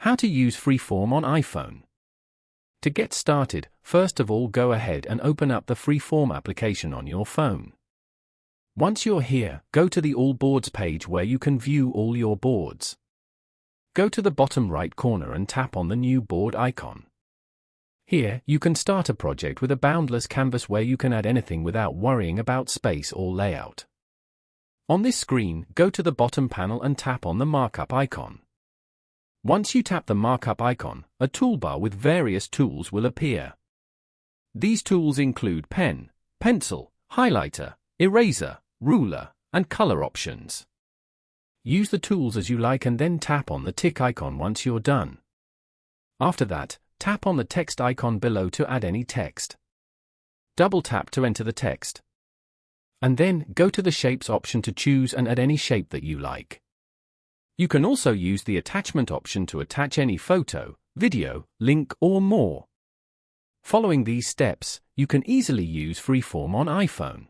How to use Freeform on iPhone. To get started, first of all go ahead and open up the Freeform application on your phone. Once you're here, go to the All Boards page where you can view all your boards. Go to the bottom right corner and tap on the New Board icon. Here, you can start a project with a boundless canvas where you can add anything without worrying about space or layout. On this screen, go to the bottom panel and tap on the markup icon. Once you tap the markup icon, a toolbar with various tools will appear. These tools include pen, pencil, highlighter, eraser, ruler, and color options. Use the tools as you like and then tap on the tick icon once you're done. After that, tap on the text icon below to add any text. Double tap to enter the text. And then go to the Shapes option to choose and add any shape that you like. You can also use the Attachment option to attach any photo, video, link, or more. Following these steps, you can easily use Freeform on iPhone.